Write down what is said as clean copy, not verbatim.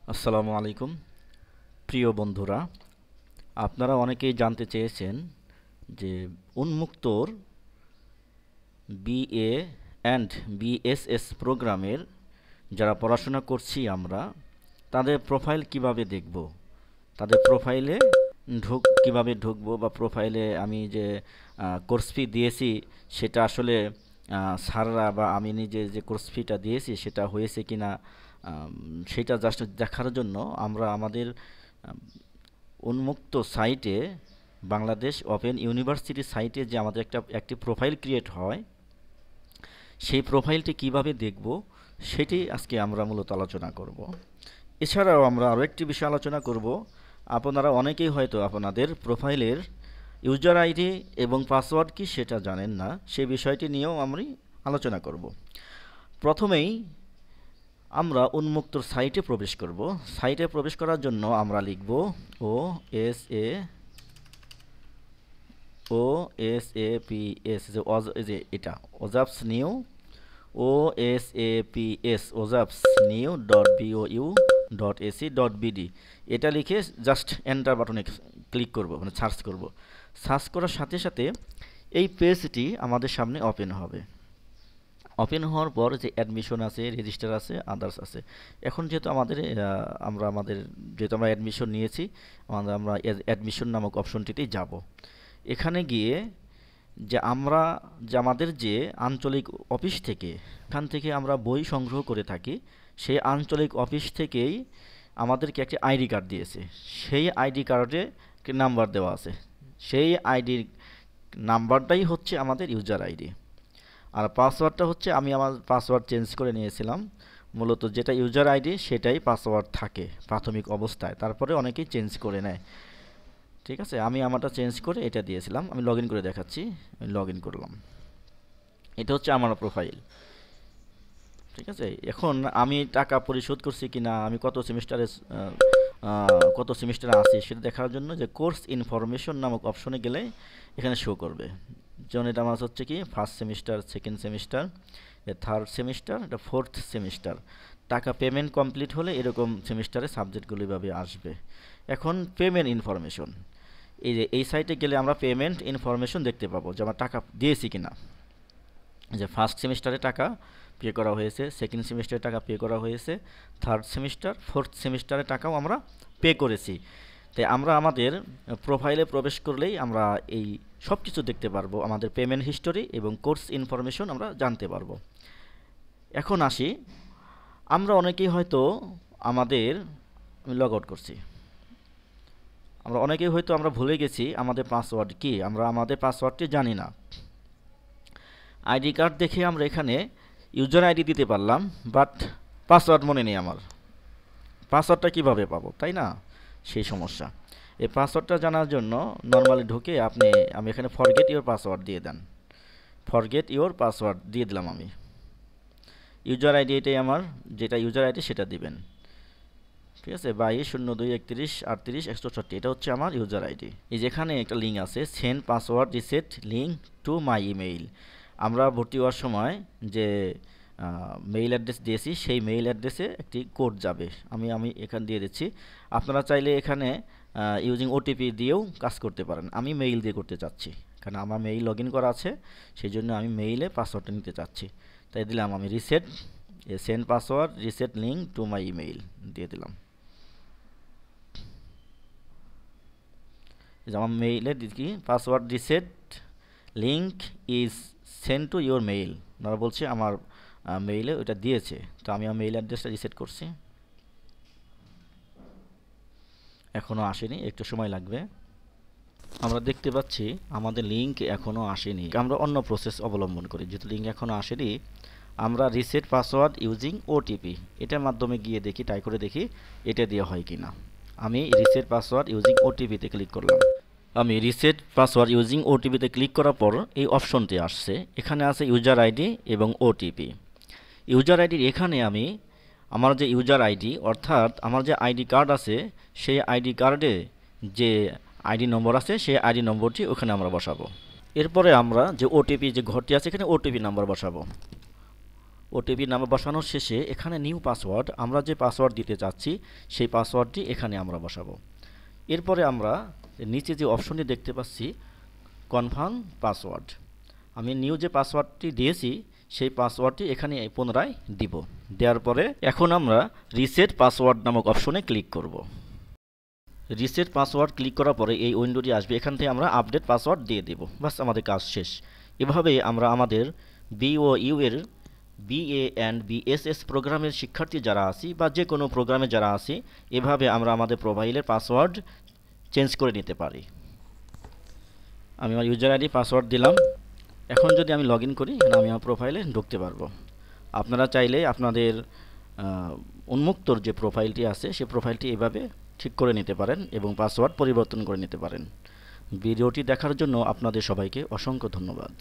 আসসালামু আলাইকুম প্রিয় বন্ধুরা, আপনারা অনেকেই জানতে চেয়েছেন যে উন্মুক্তর বিএ অ্যান্ড বিএসএস প্রোগ্রামের যারা পড়াশোনা করছি আমরা তাদের প্রোফাইল কিভাবে দেখব, তাদের প্রোফাইলে কিভাবে ঢুকবো, বা প্রোফাইলে আমি যে কোর্স ফি দিয়েছি সেটা আসলে স্যাররা বা আমি নিজে যে কোর্স ফিটা দিয়েছি সেটা হয়েছে কিনা, সেটা জাস্ট দেখার জন্য আমরা আমাদের আম, উন্মুক্ত সাইটে, বাংলাদেশ ওপেন ইউনিভার্সিটি সাইটে যে আমাদের একটি প্রোফাইল ক্রিয়েট হয়, সেই প্রোফাইলটি কিভাবে দেখব সেটি আজকে আমরা মূলত আলোচনা করব। এছাড়াও আমরা আরও একটি বিষয় আলোচনা করব। আপনারা অনেকেই হয়তো আপনাদের প্রোফাইলের ইউজার আইডি এবং পাসওয়ার্ড কি সেটা জানেন না, সেই বিষয়টি নিয়েও আমি আলোচনা করব। প্রথমেই আমরা উন্মুক্ত সাইটে প্রবেশ করব। সাইটে প্রবেশ করার জন্য আমরা লিখব O S A O S A P S, যে এটা ojaps new, O S A P S ojaps new dot BO dot AC dot BD, এটা লিখে জাস্ট এন্টার বাটনে ক্লিক করব, মানে সার্চ করব। সার্চ করার সাথে সাথে এই পেজটি আমাদের সামনে ওপেন হবে। ওপেন হওয়ার পর যে অ্যাডমিশন আছে, রেজিস্টার আছে, আদার্স আছে। এখন যেহেতু যেহেতু আমরা অ্যাডমিশন নিয়েছি, আমরা অ্যাডমিশন নামক অপশনটিতেই যাব। এখানে গিয়ে আমাদের যে আঞ্চলিক অফিস থেকে, এখান থেকে আমরা বই সংগ্রহ করে থাকি, সেই আঞ্চলিক অফিস থেকেই আমাদেরকে একটি আইডি কার্ড দিয়েছে। সেই আইডি কার্ডে একটি নাম্বার দেওয়া আছে, সেই আইডির নাম্বারটাই হচ্ছে আমাদের ইউজার আইডি। আর পাসওয়ার্ডটা হচ্ছে, আমি আমার পাসওয়ার্ড চেঞ্জ করে নিয়েছিলাম। মূলত যেটা ইউজার আইডি সেটাই পাসওয়ার্ড থাকে প্রাথমিক অবস্থায়, তারপরে অনেকেই চেঞ্জ করে নেয়। ঠিক আছে, আমি আমারটা চেঞ্জ করে এটা দিয়েছিলাম। আমি লগ ইন করে দেখাচ্ছি। আমি লগ ইন করলাম। এটা হচ্ছে আমার প্রোফাইল। ঠিক আছে, এখন আমি টাকা পরিশোধ করছি কিনা, আমি কত সেমিস্টারে আছি সেটা দেখার জন্য যে কোর্স ইনফরমেশন নামক অপশনে গেলে এখানে শো করবে। যেমন এটা আমার হচ্ছে কি first semester, second semester, third semester, এটা ফোর্থ সেমিস্টার। টাকা পেমেন্ট কমপ্লিট হলে এরকম সেমিস্টারে সাবজেক্টগুলো এভাবে আসবে। এখন পেমেন্ট ইনফরমেশন, এই সাইটে গেলে আমরা পেমেন্ট ইনফরমেশন দেখতে পাবো যে আমরা টাকা দিয়েছি কিনা। যে ফার্স্ট সেমিস্টারে টাকা পে করা হয়েছে, সেকেন্ড সেমিস্টারে টাকা পে করা হয়েছে, থার্ড সেমিস্টার, ফোর্থ সেমিস্টারে টাকাও আমরা পে করেছি। তাই আমরা আমাদের প্রোফাইলে প্রবেশ করলেই আমরা এই সব কিছু দেখতে পারবো, আমাদের পেমেন্ট হিস্টোরি এবং কোর্স ইনফরমেশন আমরা জানতে পারবো। এখন আসি, আমরা অনেকেই হয়তো আমাদের লগ আউট করছি, আমরা ভুলে গেছি আমাদের পাসওয়ার্ড কি, আমরা আমাদের পাসওয়ার্ডটি জানি না। আইডি কার্ড দেখে আমরা এখানে ইউজার আইডি দিতে পারলাম, বাট পাসওয়ার্ড মনে নেই আমার। পাসওয়ার্ডটা কিভাবে পাবো, তাই না? সেই সমস্যা। এই পাসওয়ার্ডটা জানার জন্য নর্মালি ঢুকে আমি এখানে ফরগেট ইওর পাসওয়ার্ড দিয়ে দেন। ফরগেট ইওর পাসওয়ার্ড দিয়ে দিলাম আমি। ইউজার আইডি এটাই আমার, যেটা ইউজার আইডি সেটা দিবেন। ঠিক আছে, 22 02 31 38 164, এটা হচ্ছে আমার ইউজার আইডি। এই যেখানে একটা লিঙ্ক আছে, send password reset link to my email. আমরা ভর্তি হওয়ার সময় যে মেইল অ্যাড্রেস দিয়েছি সেই মেইল অ্যাড্রেসে একটি কোড যাবে, আমি এখানে দিয়ে দিচ্ছি। আপনারা চাইলে এখানে ইউজিং ওটিপি দিয়েও কাজ করতে পারেন। আমি মেইল দিয়ে করতে চাচ্ছি, কারণ আমার মেইল লগ ইন করা আছে, সেই জন্য আমি মেইলে পাসওয়ার্ডটা নিতে চাচ্ছি। তাই দিলাম আমি send password reset link to my email দিয়ে দিলাম। আমার মেইলে কি password reset link is send to your mail, ওনারা বলছে আমার মেইলে ওইটা দিয়েছে। তো আমি আমার মেইল অ্যাড্রেসটা রিসেট করছি। এখনও আসেনি, একটু সময় লাগবে। আমরা দেখতে পাচ্ছি আমাদের লিঙ্ক এখনও আসেনি। আমরা অন্য প্রসেস অবলম্বন করি। যেহেতু লিঙ্ক এখনও আসেনি, আমরা রিসেট পাসওয়ার্ড ইউজিং ওটিপি এটার মাধ্যমে গিয়ে দেখি, ট্রাই করে দেখি এটা দিয়ে হয় কিনা। আমি রিসেট পাসওয়ার্ড ইউজিং ওটিপিতে ক্লিক করলাম। আমি রিসেট পাসওয়ার্ড ইউজিং ওটিপিতে ক্লিক করার পর এই অপশনটি আসছে, এখানে আছে ইউজার আইডি এবং ওটিপি। ইউজার আইডির এখানে আমি আমার যে ইউজার আইডি, অর্থাৎ আমার যে আইডি কার্ড আছে, সেই আইডি কার্ডে যে আইডি নম্বর আছে সেই আইডি নম্বরটি ওখানে আমরা বসাবো। এরপরে আমরা যে ওটিপি যে ঘরটি আছে এখানে ওটিপি নাম্বার বসাবো। ওটিপি নাম্বার বসানোর শেষে এখানে নিউ পাসওয়ার্ড, আমরা যে পাসওয়ার্ড দিতে চাচ্ছি সেই পাসওয়ার্ডটি এখানে আমরা বসাবো। এরপরে আমরা নিচে যে অপশনটি দেখতে পাচ্ছি কনফার্ম পাসওয়ার্ড, আমি নিউ যে পাসওয়ার্ডটি দিয়েছি সেই পাসওয়ার্ডটি এখানে পুনরায় দিব। দেওয়ার পরে এখন আমরা রিসেট পাসওয়ার্ড নামক অপশনে ক্লিক করব। রিসেট পাসওয়ার্ড ক্লিক করার পরে এই উইন্ডোটি আসবে, এখান থেকে আমরা আপডেট পাসওয়ার্ড দিয়ে দেব, বাস আমাদের কাজ শেষ। এভাবে আমরা আমাদের BOU এর BA অ্যান্ড BSS প্রোগ্রামের শিক্ষার্থী যারা আছি বা যে কোনো প্রোগ্রামে যারা আছি, এভাবে আমরা আমাদের প্রোফাইলের পাসওয়ার্ড চেঞ্জ করে নিতে পারি। আমি আমার ইউজার আইডি পাসওয়ার্ড দিলাম। এখন যদি আমি লগ ইন করি, আমি আমার প্রোফাইলে ঢুকতে পারবো। আপনারা চাইলে আপনাদের উন্মুক্তর যে প্রোফাইলটি আছে সেই প্রোফাইলটি এভাবে ঠিক করে নিতে পারেন এবং পাসওয়ার্ড পরিবর্তন করে নিতে পারেন। ভিডিওটি দেখার জন্য আপনাদের সবাইকে অসংখ্য ধন্যবাদ।